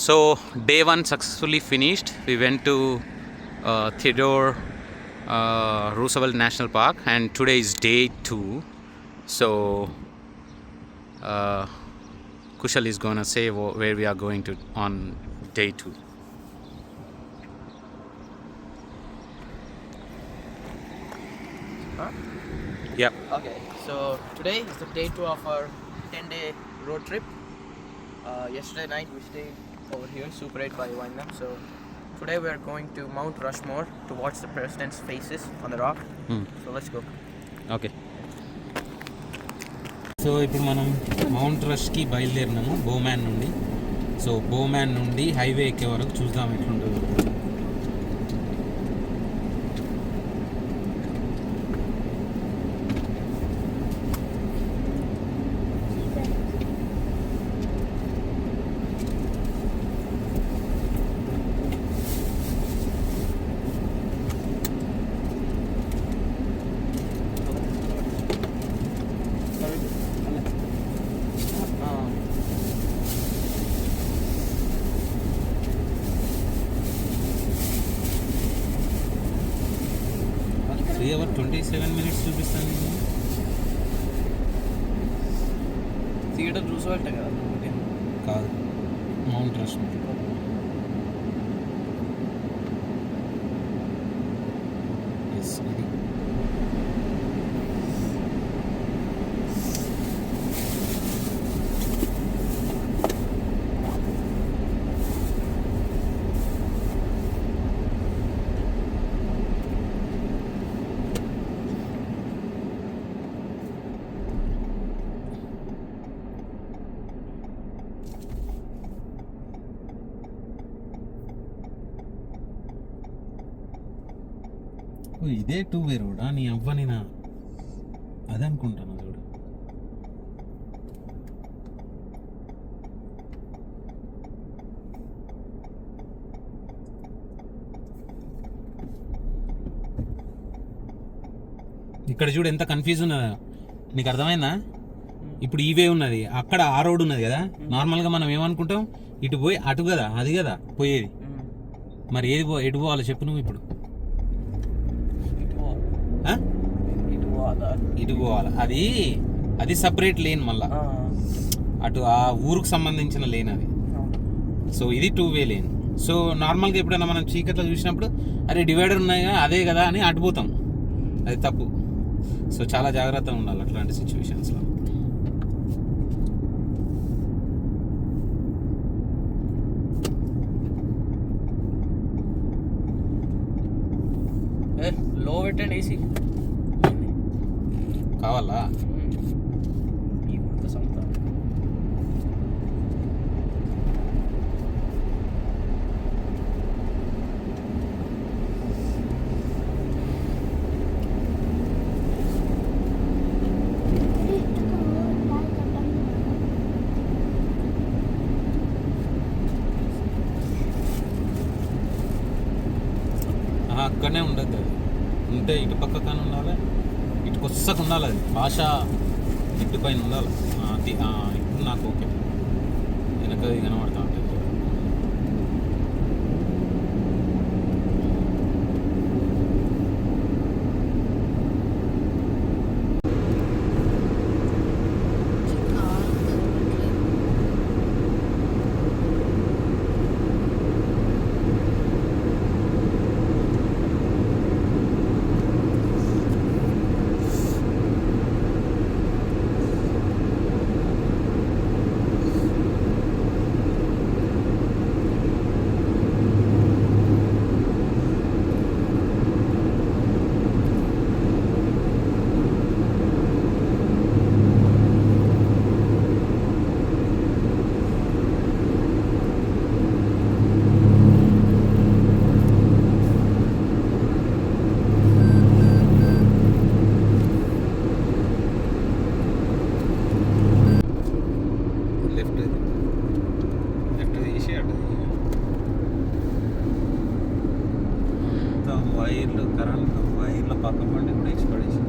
So day one successfully finished. We went to Theodore Roosevelt National Park, and today is day two. So uh, Kushal is gonna say where we are going to on day two. Huh? Yep. Okay, so today is the day 2 of our 10-day road trip. Yesterday night we stayed over here, Super 8 by Wyndham. So today we are going to Mount Rushmore to watch the president's faces on the rock. So let's go. Okay. So ఇప్పుడు మనం mount రష్కి బయలుదేరినాము బోమ్యాన్ నుండి. So బోమ్యాన్ నుండి highway ఎక్కే వరకు చూద్దాం ఎట్లుంటుందో. Three hour 27 minutes చూపిస్తాను. Theatre Roosevelt కదా? కాదు, మౌంట్ రష్మోర్. ఎస్, ఇది ఇదే టూ వే రోడా? నీ అవ్వ నేను అదే అనుకుంటాను. చూడు, ఇక్కడ చూడు ఎంత కన్ఫ్యూజ్ ఉన్నదా. నీకు అర్థమైందా? ఇప్పుడు ఈ వే ఉన్నది, అక్కడ ఆ రోడ్ ఉన్నది కదా. నార్మల్గా మనం ఏమనుకుంటాం, ఇటు పోయి అటు కదా, అది కదా పోయేది. మరి ఎటు పోవాలో చెప్పు నువ్వు ఇప్పుడు. ఇటు పోవాలి, అది సపరేట్ లేన్, మళ్ళా అటు ఆ ఊరుకు సంబంధించిన లేన్ అది. సో ఇది టూ వే లేన్. సో నార్మల్గా ఎప్పుడైనా మనం చీకట్లో చూసినప్పుడు అరే డివైడర్ ఉన్నాయిగా అదే కదా అని అటుపోతాం, అది తప్పు. సో చాలా జాగ్రత్తగా ఉండాలి అట్లాంటి సిచ్యువేషన్స్లో. లో పెట్టండి ఏసీ కావాలా? అక్కడనే ఉండద్దు, అది ఉంటే ఇటు పక్క కానీ ఉండాలి, ఇటు కొత్తకు ఉండాలి, అది భాష ఇటు పైన ఉండాలి. ఇప్పుడు నాకు ఓకే, వెనకది కనబడతా ఉంటుంది. వైర్లు, కరెంట్ వైర్ల పక్క పండి కూడా ఎక్స్పడేషన్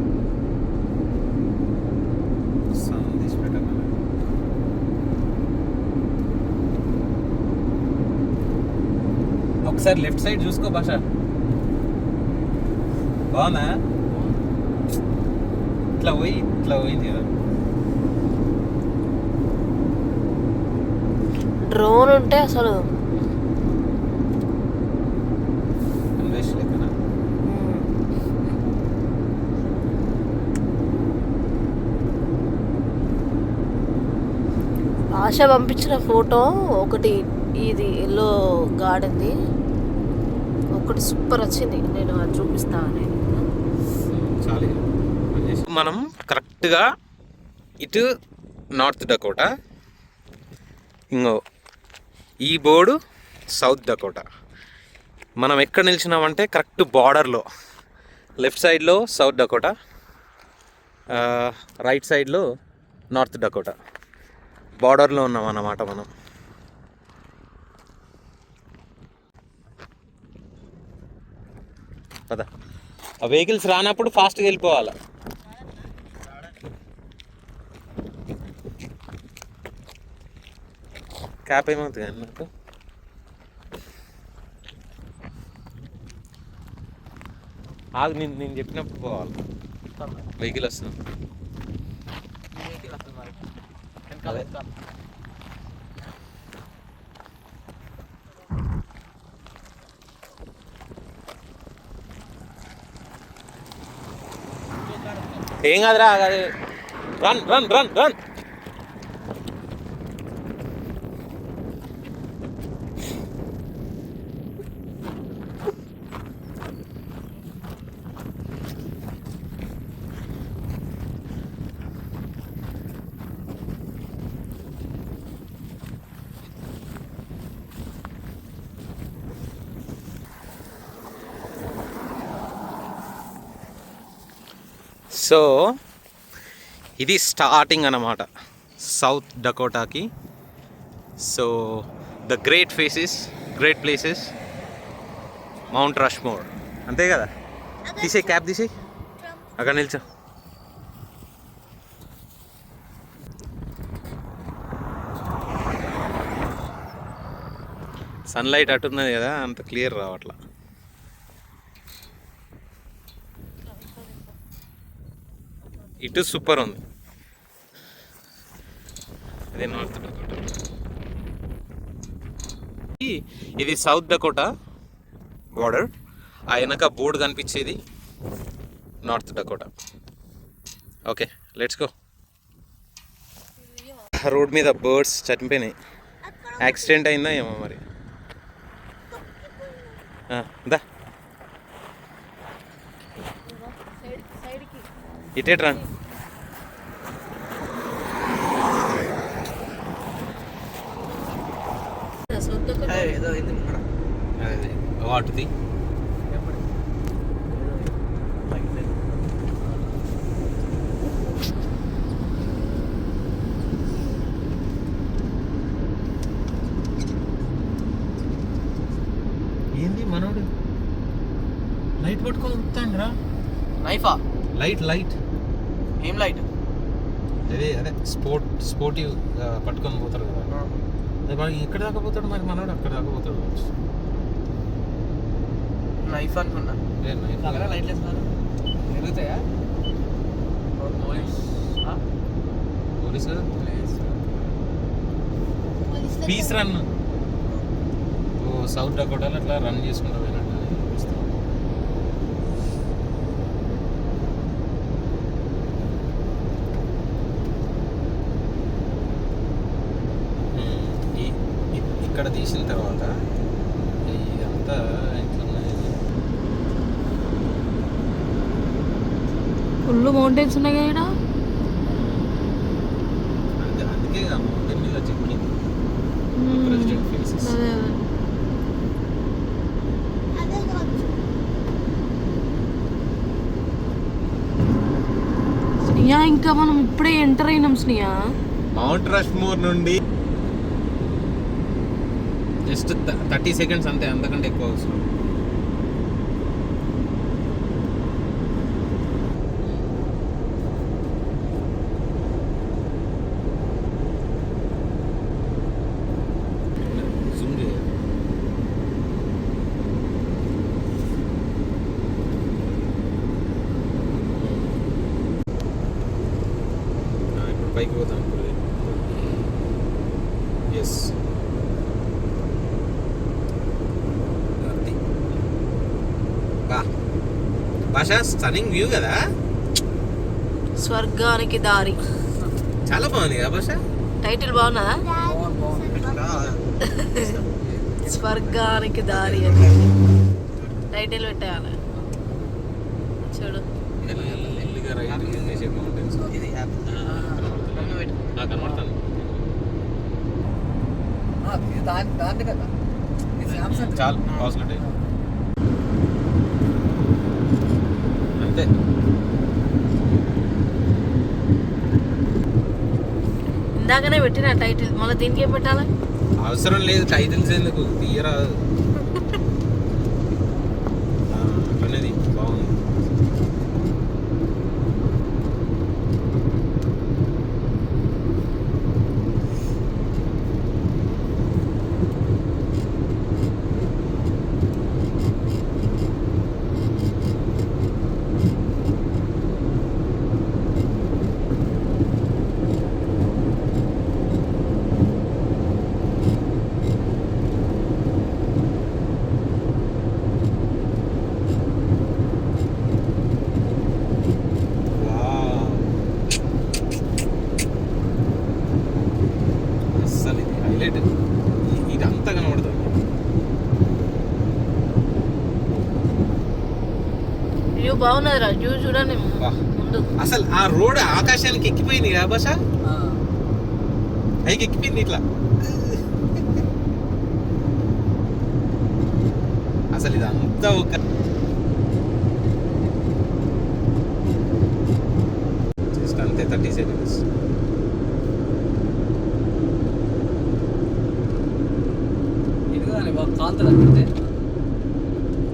తీసి పెట్టాలి. ఒకసారి లెఫ్ట్ సైడ్ చూసుకో భాష. బాగుందా? ఇట్లా పోయింది కదా. డ్రోన్ ఉంటే అసలు అన్వేష్ లెక్కన. ఆశ పంపించిన ఫోటో ఒకటి, ఇది ఎల్లో గార్డెన్ది ఒకటి సూపర్ వచ్చింది. నేను అది చూపిస్తాను. చాలు. మనం కరెక్ట్గా ఇటు నార్త్ డకోటా, ఇంకో ఈ బోర్డు సౌత్ డకోటా. మనం ఎక్కడ నిలిచినామంటే కరెక్ట్ బార్డర్లో, లెఫ్ట్ సైడ్లో సౌత్ డకోటా, రైట్ సైడ్లో నార్త్ డకోటా. బార్డర్లో ఉన్నాం అన్నమాట మనం. పద. ఆ వెహికల్స్ రానప్పుడు ఫాస్ట్గా వెళ్ళిపోవాలి. క్యాప్ ఏమవుతుంది కానీ నాకు. ఆగు, నేను చెప్పినప్పుడు పోవాలి. వెహికల్ వస్తుంది. అదే. ఏం కాదురా, run run run run. So ఇది స్టార్టింగ్ అన్నమాట సౌత్ డకోటాకి. So the great places Mount Rushmore, అంతే కదా. తీసే క్యాబ్ తీసే, అక్కడ నిల్చో. సన్లైట్ అటున్నది కదా, అంత క్లియర్ రావట్లా. ఇటు సూపర్ ఉంది. అదే నార్త్ డకోటా. ఇది సౌత్ డకోటా బార్డర్. ఆ వెనక బోర్డు కనిపించేది north Dakota. Okay, let's go. Road మీద బర్డ్స్ చనిపోయినాయి. యాక్సిడెంట్ అయిందా ఏమో మరి. దా ఇటేట్రా. వాటిది ఏంది మనోడు లైట్ పట్టుకొని వస్తాండ్రా. నైఫా? లైట్ ఏం లైట్? అదే స్పోర్టివ్ పట్టుకొని పోతారు కదా. ఎక్కడ దాకా పోతాడు మరి మనోడు? అక్కడ దాకా పోతాడు. నైఫ్ అనుకున్నా. లైట్ వేస్తున్నారు, ఎరుగుతాయా? పోలీస్ కదా. Peace run. ఓ సౌత్ డకోటాలో అట్లా రన్ చేసుకుంటా పోయినట్టు అనిపిస్తుంది. ఇక్కడ తీసిన తర్వాత ఇదంతా ఎట్లున్నది. ఫుల్ మౌంటైన్స్ ఉన్నాయి కదా. అందుకే మౌంటైన్ మీద చెక్కింది ప్రెసిడెంట్ ఫేసెస్. స్నేహ, ఇంకా మనం ఇప్పుడే ఎంటర్ అయినాం స్నేహ. మౌంట్ రష్మోర్ నుండి జస్ట్ 30 సెకండ్స్ అంతే, అంతకంటే ఎక్కువ అవసరం. జూమ్ చేయాలి. పైకి పోతాం ఇప్పుడు. ఎస్ భాష స్టన్నింగ్ వ్యూ కదా, స్వర్గానికి దారి. చాలా బాగుంది కదా భాష. టైటిల్ బాగున్నదా? స్వర్గానికి దారి అని టైటిల్ పెట్టేయాలి. చూడు మెల్లిగా రైట్ చేసే మౌంటైన్స్ కనబడుతుంది. చాలు పాజిటివ్ అంతే. ఇందాకనే పెట్టిన టైటిల్, మళ్ళీ దీనికి ఏం పెట్టాలి? అవసరం లేదు టైటిల్స్ ఎందుకు, తీయరా అనేది బాగుంది. అస్సలు ఇది హైలైట్, ఇదంతా కనబడుతుంది. వ్యూ బాగున్నదిరా, వ్యూ చూడండి ముందు. అసలు ఆ రోడ్ ఆకాశానికి ఎక్కిపోయింది కదా భాష, పైకి ఎక్కిపోయింది ఇట్లా. అసలు ఇదంతా ఒక జస్ట్ అంతే 30 సెకండ్స్.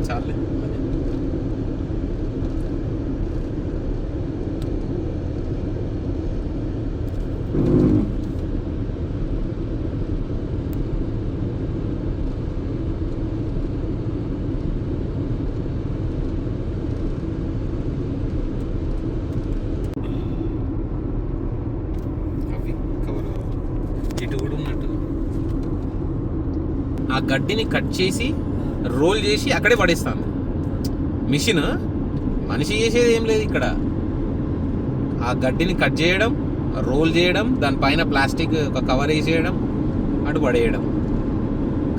చాలే అవి కవర్ ఇటు కూడా ఉన్నట్టు. ఆ గడ్డిని కట్ చేసి రోల్ చేసి అక్కడే పడేస్తాను. మిషన్, మనిషి చేసేది ఏం లేదు ఇక్కడ. ఆ గడ్డిని కట్ చేయడం, రోల్ చేయడం, దానిపైన ప్లాస్టిక్ ఒక కవర్ వేసేయడం, అటు పడేయడం.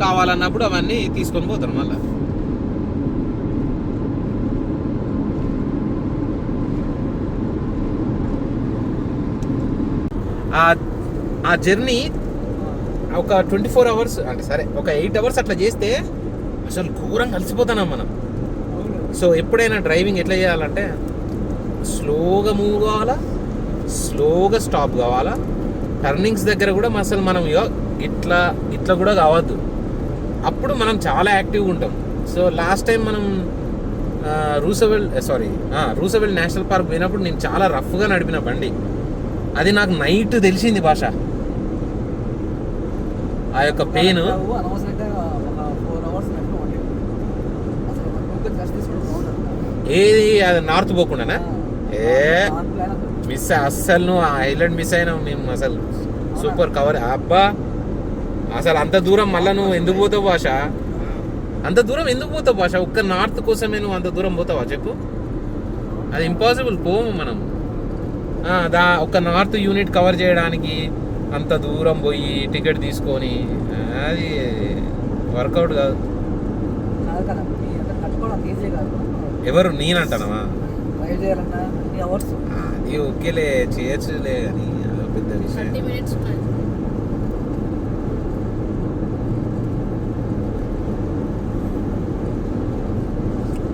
కావాలన్నప్పుడు అవన్నీ తీసుకొని పోతారు మళ్ళీ. ఆ జర్నీ ఒక 24 అవర్స్ అంటే సరే ఒక 8 అవర్స్ అట్లా చేస్తే అసలు ఘోరంగా కలిసిపోతున్నాం మనం. సో ఎప్పుడైనా డ్రైవింగ్ ఎట్లా చేయాలంటే స్లోగా మూవ్ కావాలా, స్లోగా స్టాప్ కావాలా. టర్నింగ్స్ దగ్గర కూడా అసలు మనం ఇట్లా ఇట్లా కూడా కావద్దు. అప్పుడు మనం చాలా యాక్టివ్గా ఉంటాం. సో లాస్ట్ టైం మనం రూసవెల్ నేషనల్ పార్క్ పోయినప్పుడు నేను చాలా రఫ్గా నడిపిన బండి. అది నాకు నైట్ తెలిసింది భాష, ఆ యొక్క పెయిన్. ఏది అది నార్త్ పోకుండానా? మిస్ అస్సలు నువ్వు ఆ ఐలాండ్ మిస్ అయినావు మేము. అసలు సూపర్ కవర్ అబ్బా. అసలు అంత దూరం మళ్ళీ నువ్వు ఎందుకు పోతావు భాష? అంత దూరం ఎందుకు పోతావు భాష? ఒక్క నార్త్ కోసమే నువ్వు అంత దూరం పోతావా చెప్పు? అది ఇంపాసిబుల్. పోము మనం. ఒక నార్త్ యూనిట్ కవర్ చేయడానికి అంత దూరం పోయి టికెట్ తీసుకొని అది వర్కౌట్ కాదు. ఎవరు నేనంటానవా? అది ఓకేలే, చేయొచ్చులే కానీ పెద్ద విషయం. 30 minutes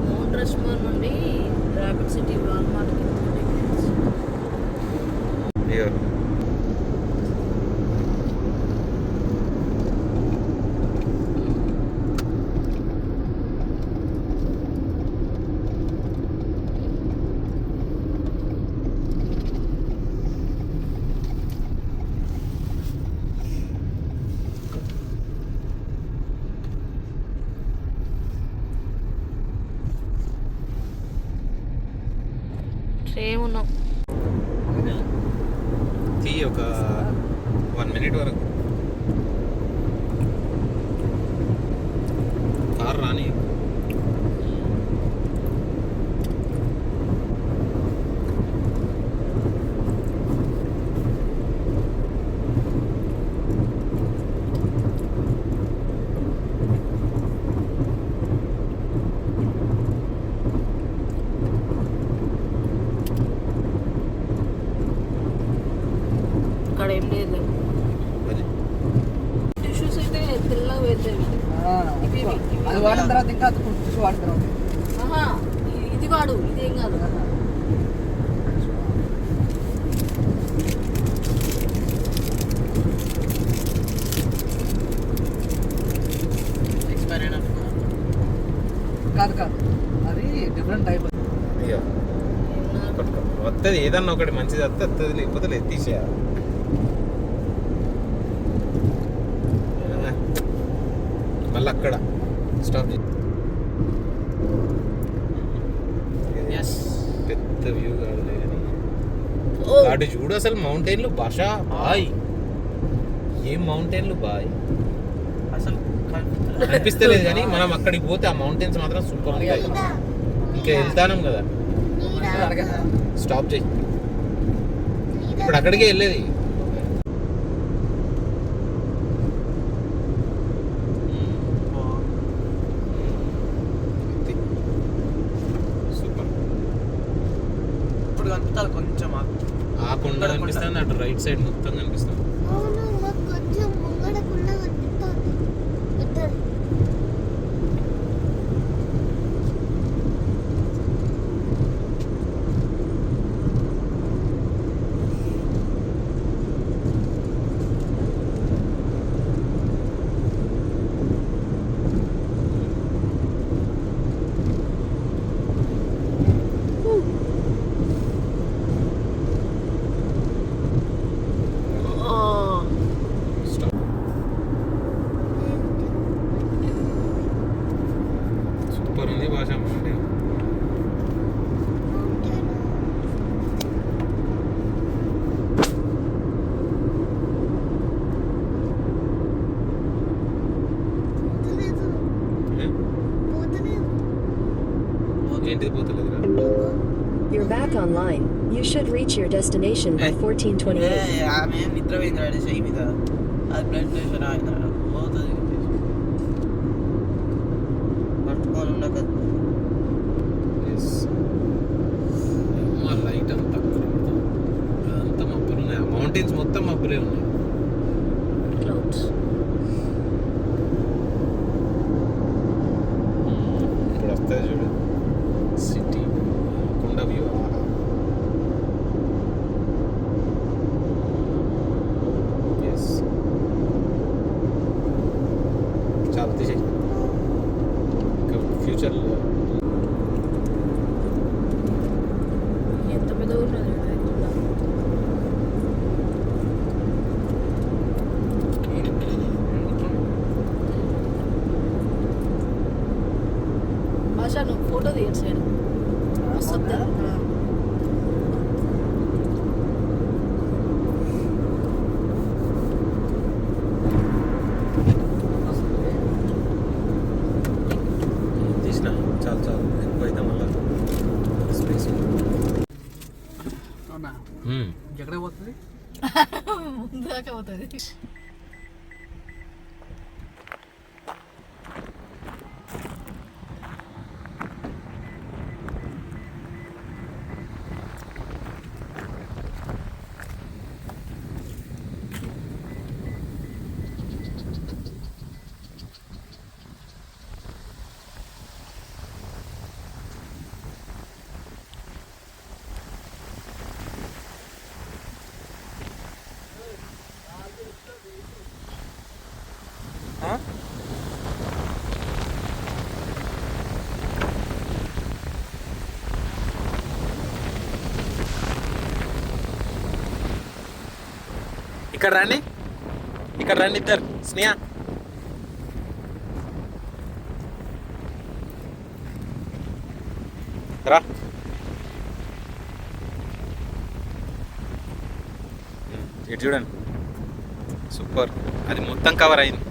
మౌంట్ రష్మోర్ నుండి రాపిడ్ సిటీ వాల్మార్ట్కి 30 minutes. అయ్యో ఏమున్నాం తీయ ఒక 1 minute వరకు కార్ రాని. ఇక్కడ ఏం లేదు. టిష్యూస్ అయితే తెల్లగా వేద్దాం. అది వాడిన తర్వాత ఇంకా టిష్యూ వాడిన తర్వాత ఆహా, ఇది వాడు, ఇదేం కాదు. కాదు అది డిఫరెంట్ టైప్. వస్తుంది ఏదన్నా ఒకటి మంచిది వస్తుంది, లేకపోతే లేదు తీసేయాలి. మళ్ళీ అక్కడ స్టాప్ చేసి పెద్ద వ్యూ కాదులే కానీ అటు చూడు. అసలు మౌంటైన్లు భాష బాయ్, ఏం మౌంటైన్లు బాయ్ అసలు అనిపిస్తలేదు కానీ మనం అక్కడికి పోతే ఆ మౌంటైన్స్ మాత్రం సూపర్ ఉంటాయి. ఇంకా వెళ్తానం కదా, స్టాప్ చేయి. ఇప్పుడు అక్కడికే వెళ్ళేది. సూపర్. ఇప్పుడు కనిపిస్తుంది కొంచెం ఆ కొండ కనిపిస్తుంది, అటు రైట్ సైడ్ మొత్తం కనిపిస్తుంది. సూపర్ ఉంది భాష మౌంటైన్. ఏంటిది పోతలేదురా? You're back online. You should reach your destination by 14:28. ఆమె నిద్ర పోయింది చెయ్యి మీద. అది బ్లడ్ ప్రెషర్ ఆయన పోతుంది పట్టుకొని ఉండక. లైట్ అంతా అదంతా మబ్బులు ఉన్నాయి. ఆ మౌంటైన్స్ మొత్తం మబ్బులే ఉన్నాయి. క్లౌడ్స్. ఇప్పుడు వస్తుంది చూడు సిటీ కొండ వ్యూ. ఎస్ చాలా తీసేయి. ఇంకా ఫ్యూచర్లో ఎంత పెద్ద ఉన్నది భాష. నువ్వు ఫోటో తీయచ్చు సైడ్ వస్తుందా? తీసిన చాలు చాలు ఎక్కువ అయితే మళ్ళీ స్పేస్. అవునా ఎక్కడ పోతుంది? ముందు దాకా పోతుంది. ఇక్కడ రండి, ఇక్కడ రండి ఇద్దరు. స్నేహ రా. ఇటు చూడండి, సూపర్. అది మొత్తం కవర్ అయింది.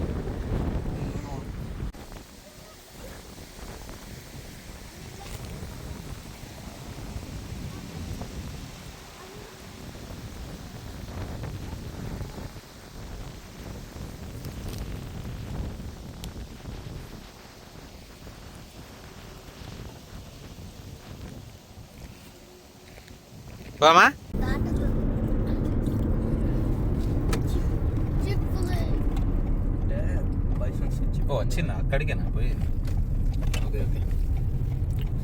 బామా ఓ వచ్చిందా? అక్కడికేనా పోయేది? ఓకే ఓకే,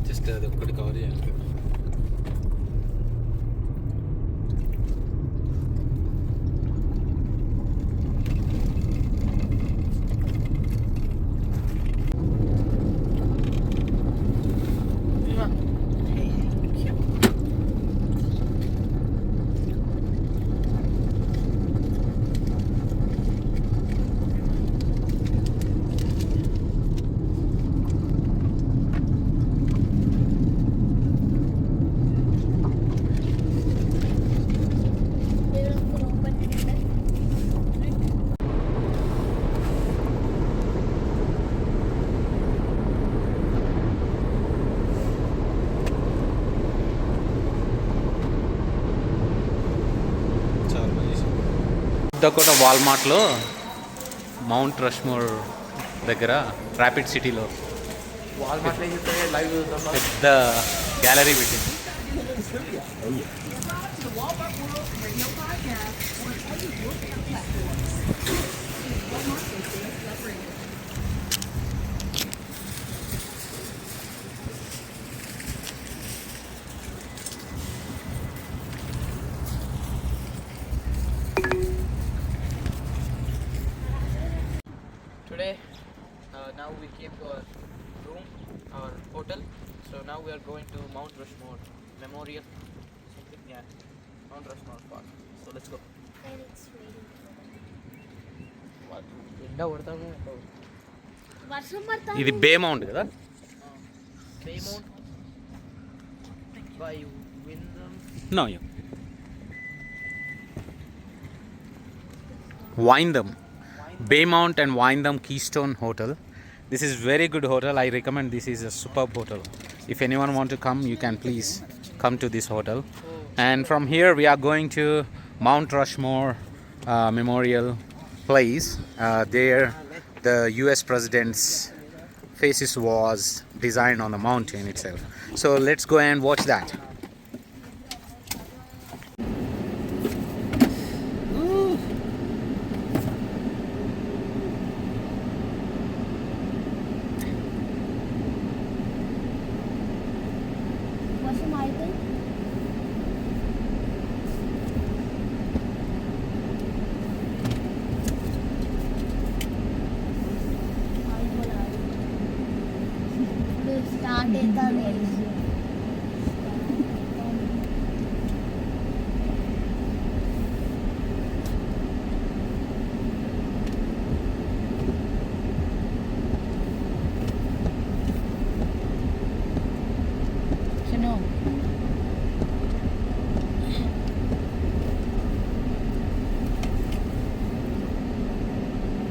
జస్ట్ అది ఒక్కటి కవర్ చేయాలి కదా. కొత్తకోట వాల్మార్ట్లో మౌంట్ రష్మోర్ దగ్గర ర్యాపిడ్ సిటీలో వాల్మార్ట్లో చెప్తే లైవ్ చూద్దాం. పెద్ద గ్యాలరీ పెట్టింది. Today, now we came to our room, our hotel. So now we are going to Mount Rushmore Memorial. Something, yeah, Mount Rushmore Park. So let's go. ఎండ కొడతాము. ఇది బే mount కదా? Baymount by Wyndham. No, yeah. Wyndham. Baymount and Wyndham Keystone Hotel. This is very good hotel. I recommend. This is a superb hotel. If anyone want to come, you can please come to this hotel. And from here we are going to Mount Rushmore Memorial Place. There the US President's faces was designed on the mountain itself. So let's go and watch that. Start అవుతుంది.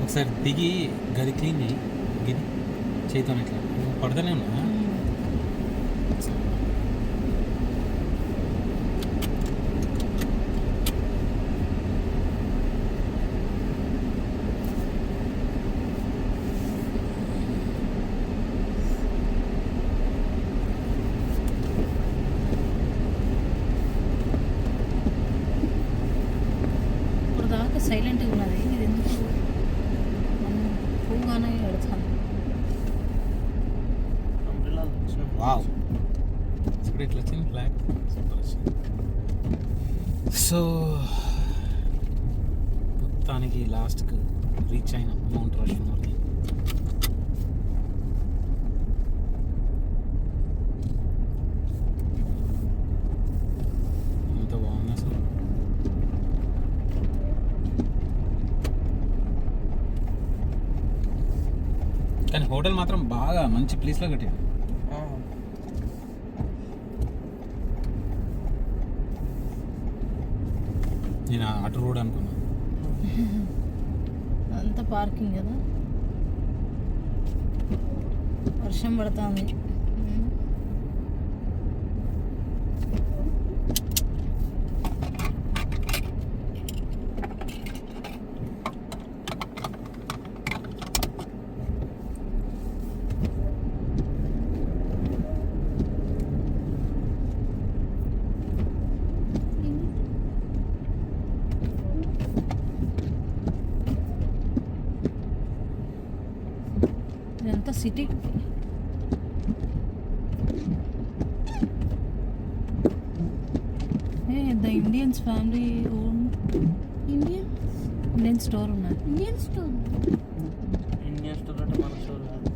ఒకసారి దిగి గది clean చేయి, గిది చేతితో ఇట్లా పడతానే ఉన్నా. ఇప్పుడు దాకా సైలెంట్గా ఉన్నది, ఇది ఎందుకు పువ్వుగానే ఎడతాను. వావ్, ఇప్పుడు ఇట్లా వచ్చింది బ్లాక్, సూపర్ వచ్చింది. సో మొత్తానికి లాస్ట్కి రీచ్ అయిన మౌంట్ రష్మోర్కి. ఎంత బాగుంది అసలు. కానీ హోటల్ మాత్రం బాగా మంచి ప్లేస్లో కట్టాడు. నేను అటు రోడ్ అనుకున్నా. అంతా పార్కింగ్ కదా. వర్షం పడుతుంది. ఇదంతా city. The Indians family own Indian store ఉన్నది. ఇండియన్ స్టోర్ అంటే మన స్టోర్ కాదు.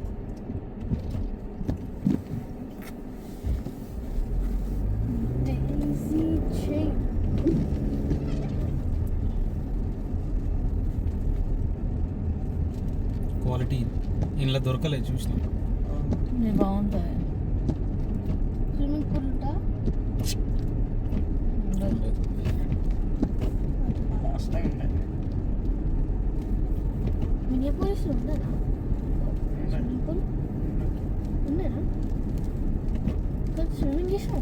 క్వాలిటీ ఇంట్లో దొరకలేదు, చూసిన. బాగుంటుంది. స్విమ్మింగ్ పూల్ ఉంటా మినియాపోలిస్లో ఉండదా స్విమ్మింగ్ పూల్? ఉండదా? స్విమ్మింగ్ చేసావా?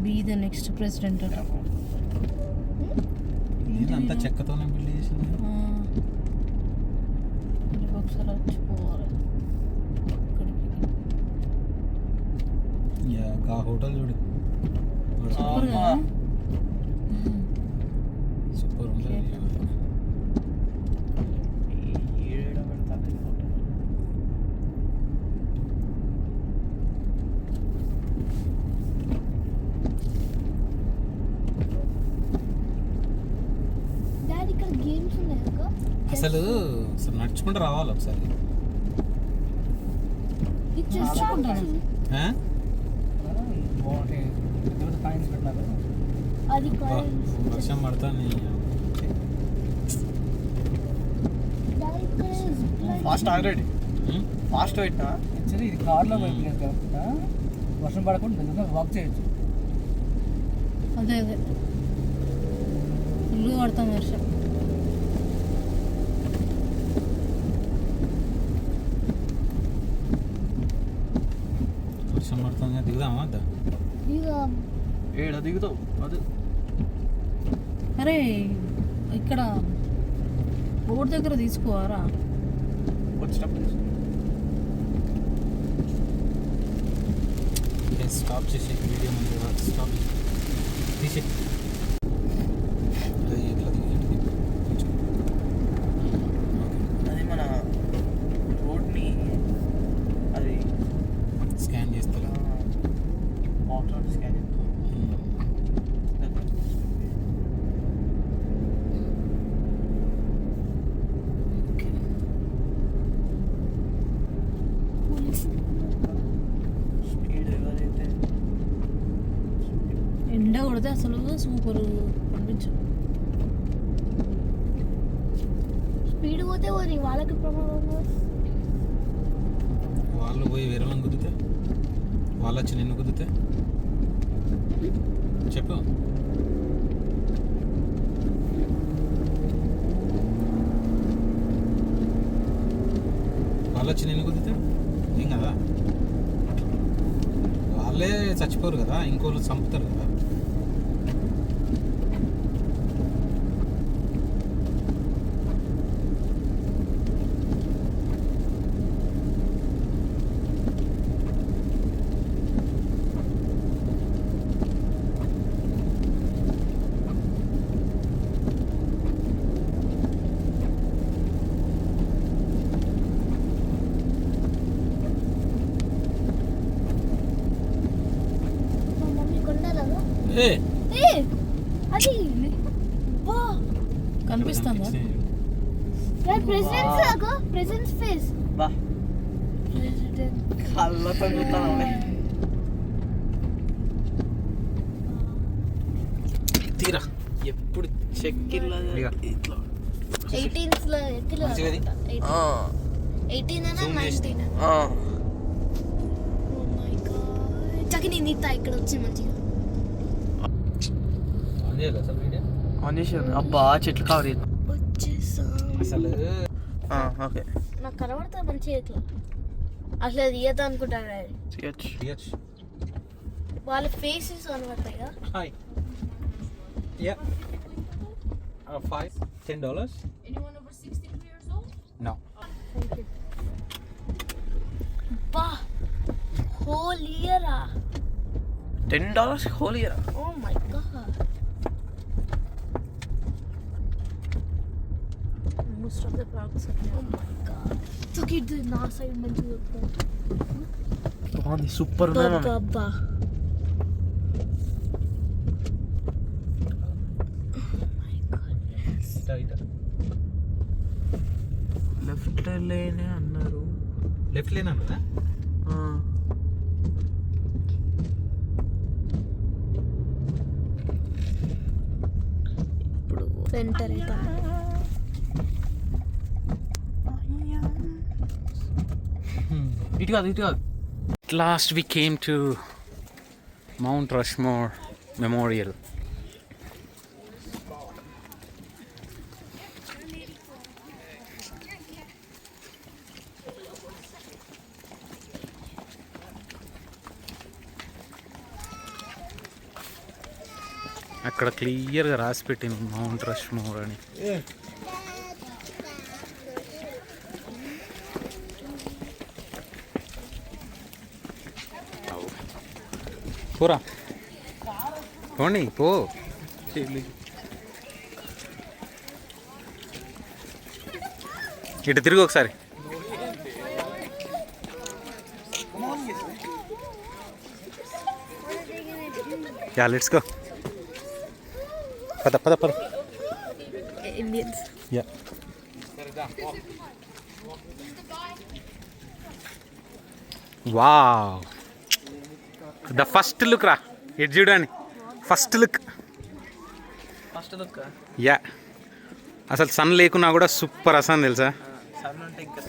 బీ ద నెక్స్ట్ ప్రెసిడెంట్ అట. ఇదంతా చెక్కతోనే బిల్డ్ చేసింది. ఒకసారి వచ్చిపోవాలి ఇక్కడికి. ఆ హోటల్ చూడు, సూపర్ కదా. సూపర్ ఉంటుంది. డాడీ ఇక్కడ గేమ్స్ ఉన్నాయి కదా. అసలు నడుచుకుంటూ రావాలి ఒకసారి. ఇది చేసుకుంటాను. ఆ? అది అబ్బా, వర్షం పడుతుంది. ఫాస్ట్ ఆల్రెడీ ఫాస్ట్ పెట్టినా యాక్చువల్లీ ఇది కార్లో పోయిపోలేదు కాకుండా వర్షం పడకుండా దగ్గర వాక్ చేయొచ్చు. అదే ఫుల్ పడుతుంది వర్షం. వర్షం పడుతుంది, దిగుదామా వద్దా? ఏడ దిగుతావు అది. అరే ఇక్కడ బోర్డు దగ్గర తీసుకోవారా? వచ్చినప్పుడు స్టాప్ చేసి వీడియో ముందు స్టాప్ తీసి అది మన రోడ్ని అది స్కాన్ చేస్తారా? వాటర్ స్కాన్ స్పీడ్ ఎవరైతే ఎండ కొడితే అసలు సూపర్ అనిపించు. స్పీడ్ పోతే పోనీ వాళ్ళకి ప్రమాదం. వాళ్ళు పోయి వేరే వాళ్ళని కుదితే, వాళ్ళు వచ్చి నిన్ను కుదితే చెప్పు. వాళ్ళు వచ్చి నిన్ను కుదితే ఏం కదా, వాళ్ళే చచ్చిపోరు కదా, ఇంకోళ్ళు చంపుతారు కదా. మా మమ్మీ కొండలాగా ఏ అది వా కనిపిస్తుందా? ప్రెసిడెంట్స్ లాగా ప్రెసిడెంట్స్ ఫేస్ బా ప్రెసిడెంట్ కళ్ళతో చూస్తాను. తీరా ఎప్పుడు చెక్కిర్లా ఇక. ఇట్లా 18s లో ఎత్తులు మంచిగా ఇది. 18 అనా Zoom 19 Ah. Oh my god చకి నేను ఇస్తా ఇక్కడ వచ్చి మంచిగా ఆన్ చేసాను అబ్బా చెట్లు కవర్ చేద్దాం వచ్చేసా అసలు ఓకే నాకు కనబడతా మంచిగా ఇట్లా అసలు అది ఇయ్యదా అనుకుంటాను డాడీ చేయొచ్చు వాళ్ళ ఫేసెస్ కనబడతాయి కదా hi ya $10 Anyone over 63 years old? no బా హోల్ ఇయరా $10 whole year oh my god Most of the parks are oh my god చకి ఇది నా సైడ్ మంచిగా బాగుంది సూపర్ ఉంది మమ్మీ అబ్బా లెఫ్ట్ లేనే అన్నారు లెఫ్ట్ లేనా ఇప్పుడు సెంటర్ అయితే ఇటు కాదు At last we came to Mount Rushmore Memorial. అక్కడ క్లియర్గా రాసి పెట్టింది మౌంట్ రష్మోర్ అని. పోరా పోండి పో. ఇటు తిరిగి ఒకసారి. Yeah let's go. పద పద పద. Indians yeah wow the first look రా. ఇటు చూడండి ఫస్ట్ లుక్. యా అసలు సన్ లేకున్నా కూడా సూపర్ అసలు తెలుసా.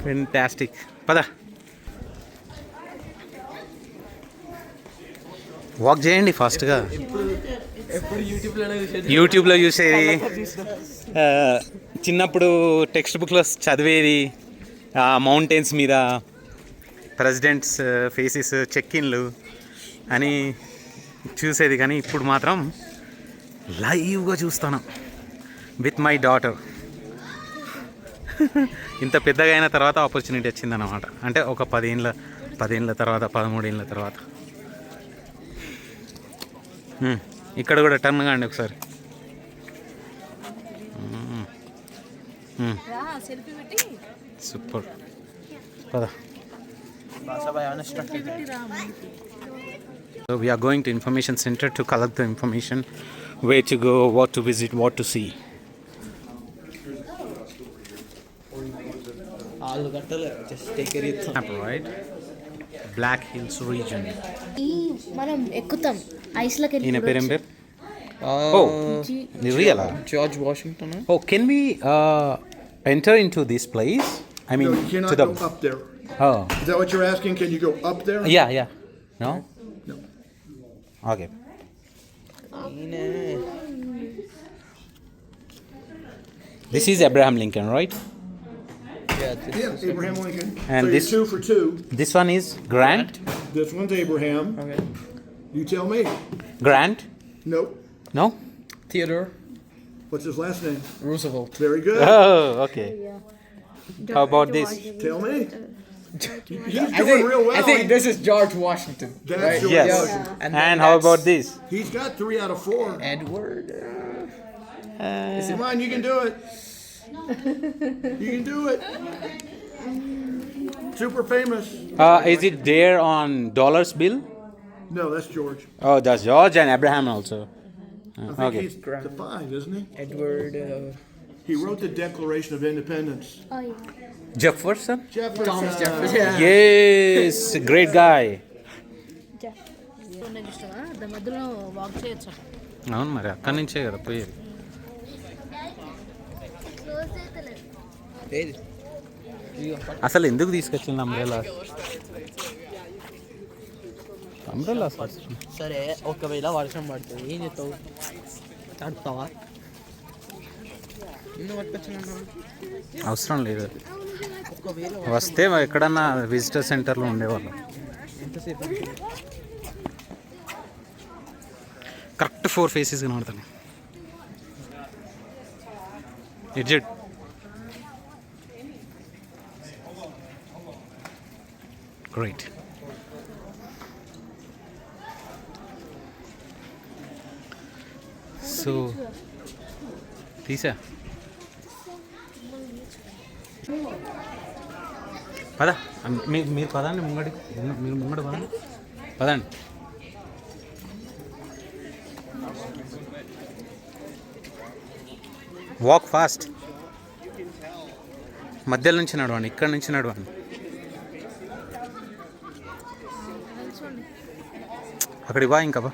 ఫెంటాస్టిక్. పద వాక్ చేయండి ఫాస్ట్గా. యూట్యూబ్లో చూసేది, చిన్నప్పుడు టెక్స్ట్ బుక్లో చదివేది, మౌంటైన్స్ మీద ప్రెసిడెంట్స్ ఫేసెస్ చెక్-ఇన్లు అని చూసేది. కానీ ఇప్పుడు మాత్రం లైవ్గా చూస్తాను విత్ మై డాటర్. ఇంత పెద్దగా అయిన తర్వాత ఆపర్చునిటీ వచ్చిందన్నమాట. అంటే ఒక 10 ఏళ్ళ తర్వాత, 13 ఏళ్ళ తర్వాత. ఇక్కడ కూడా టర్న్ కాండి ఒకసారి. సూపర్. పదా. So we are going to information center to collect the information, where to go, what to visit, what to see. Right? Black Hills region. ఈ మనం ఎక్కుతాం ఐస్లోకి In a perember. Oh, real? George Washington. Oh, can we enter into this place? I mean, No, you cannot to the. go up there. Oh, Is that what you're asking? Can you go up there? yeah, yeah. No. No. Okay. This is Abraham Lincoln, right? Yeah, Abraham Lincoln. And so this- you're 2 for 2. This one is Grant. This one's Abraham. Okay. You tell me. Grant. Nope. No. Theodore What's his last name? Roosevelt. Very good. Oh, okay. How about this? Tell me. He's doing real well. I think this is George Washington. That's George Yes. Washington. And, And how about this? He's got 3 out of 4. Edward? Come on, you can do it. You can do it. Super famous. Is it there on dollars bill? No, that's George. Oh, that's George and Abraham also. I think Okay. he's the 5, isn't he? Edward. He wrote the Declaration of Independence. Jefferson? Jefferson. Thomas Jefferson. Yeah. Yes, great guy. దాని మధ్యలో walk చేయొచ్చు. అవును మరి అక్కడి నుంచే కదా పోయేది. అసలు ఎందుకు తీసుకొచ్చింది అంబ్రెలా? అంబ్రెలా సరే ఒకవేళ వర్షం పడుతుంది ఏం చేస్తావు? తడుపుతావా? ఎందుకు పట్టుకొచ్చినా? అవసరం లేదు. ఒకవేళ వస్తే ఎక్కడన్నా విజిటర్ సెంటర్లో ఉండేవాళ్ళం. ఎంతసేపు? కరెక్ట్ 4 ఫేసెస్ కనబడతాను. ఎడ్జెట్ గ్రేట్. సో తీసా పద, మీరు పదండి ముంగడికి, మీరు ముంగడి పదండి, పదండి. Walk fast. మధ్యలో నుంచి నడవండి, ఇక్కడ నుంచి నడవండి. అక్కడికి బా, ఇంకా బా.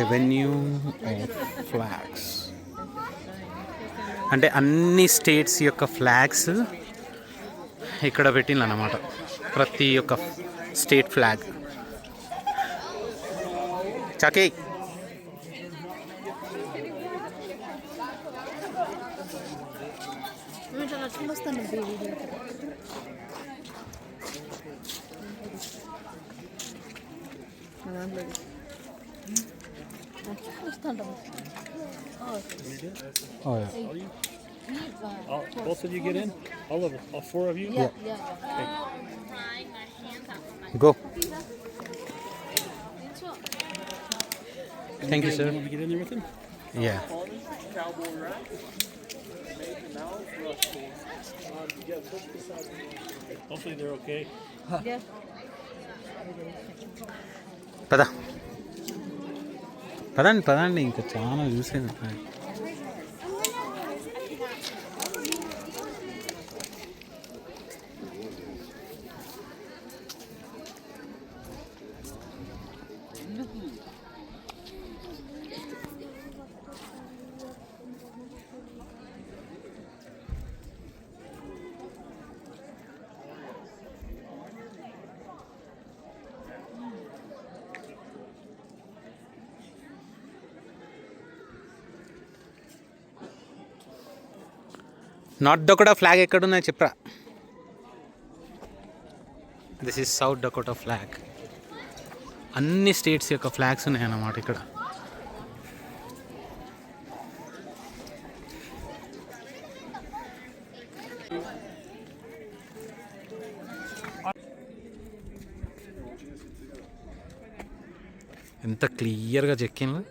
ఎవెన్యూ ఆఫ్ ఫ్లాగ్స్ అంటే అన్ని స్టేట్స్ యొక్క ఫ్లాగ్స్ ఇక్కడ పెట్టింది అన్నమాట. ప్రతి ఒక్క స్టేట్ ఫ్లాగ్. చాకే Both of you get in? All of us? All 4 of you? Yeah. Go. Thank you, sir. You want to get in there with him? Yeah. Hopefully they're okay. పద పదండి పదండి, ఇంకా చాలా చూసేది. నార్త్ డకోటా ఫ్లాగ్ ఎక్కడున్నాయి చెప్పరా? This is south Dakota flag. అన్ని states యొక్క ఫ్లాగ్స్ ఉన్నాయన్నమాట ఇక్కడ. ఎంత క్లియర్గా చెక్కింది.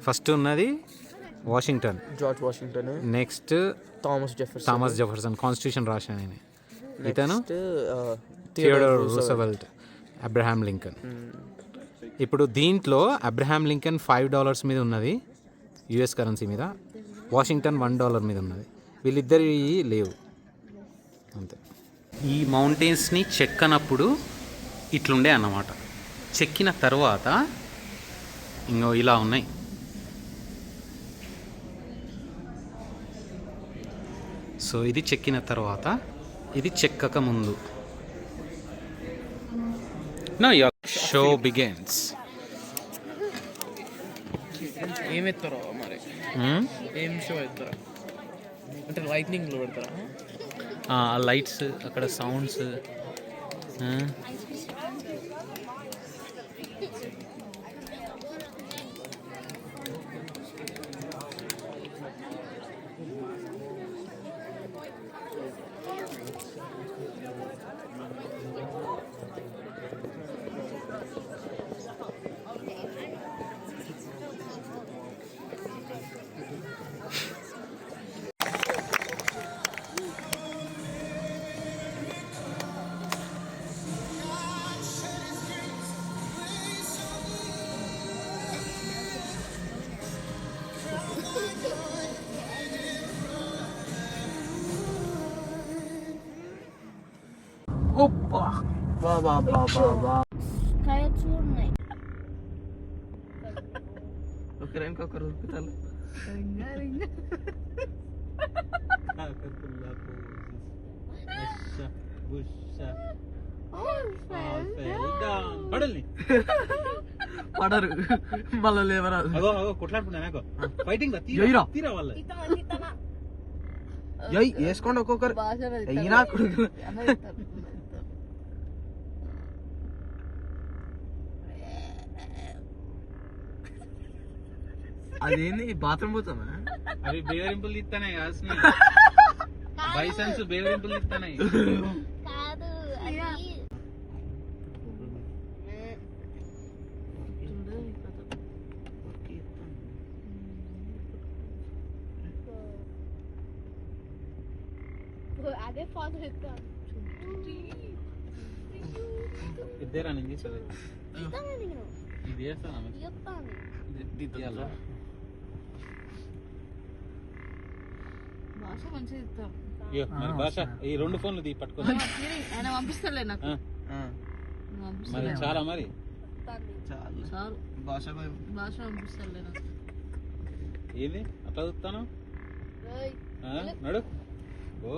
ఫస్ట్ ఉన్నది Washington, George Washington. Next Thomas Jefferson constitution రాశాను ఆయన. ఇతను థియోడర్ థియోడర్ రూజవెల్ట్, అబ్రహాం లింకన్. ఇప్పుడు దీంట్లో అబ్రహాం లింకన్ $5 మీద ఉన్నది యుఎస్ కరెన్సీ మీద, వాషింగ్టన్ $1 మీద ఉన్నది. వీళ్ళిద్దరి లేవు అంతే. ఈ మౌంటైన్స్ని చెక్కనప్పుడు ఇట్లుండే అన్నమాట. చెక్కిన తర్వాత ఇంకో ఇలా ఉన్నాయి. సో ఇది చెక్కిన తర్వాత, ఇది చెక్కక ముందు. No your show begins. ఏం ఎత్తారో మరి, ఏం షో ఎత్తారా? అంటే లైట్నింగ్లో పెడతారా? లైట్స్, అక్కడ సౌండ్స్. కయట్స్ ఉన్నాయి. ఒకరు ఉరుకుతారు. పడరు మళ్ళీ లేవరాదు. కొట్లాడుకున్నా ఫైటింగ్ తీరా వాళ్ళ వేసుకోండి ఒక్కొక్కరు. అయినా అదేంది బాత్రూమ్ పోతామా? అవి బేవరింపులు తీస్తానాయి కాసిన బైసన్స్ బేవరింపులు తీస్తానాయి. కాదు అది అదే ఫాదర్ చెప్తాను. ఇద్దరా నేను చేసేది నేను ఇది చేస్తాను చెప్తాను. భాష మంచిగా ఇస్తాం. మరి భాష ఈ 2 ఫోన్లు తీ పట్టుకో. ఆయన పంపిస్తాలే నాకు. మరి చాలా మరి చాలు భాష భాష పంపిస్తాలే నాకు. ఏంది అట్లా చూస్తాను నడు ఓ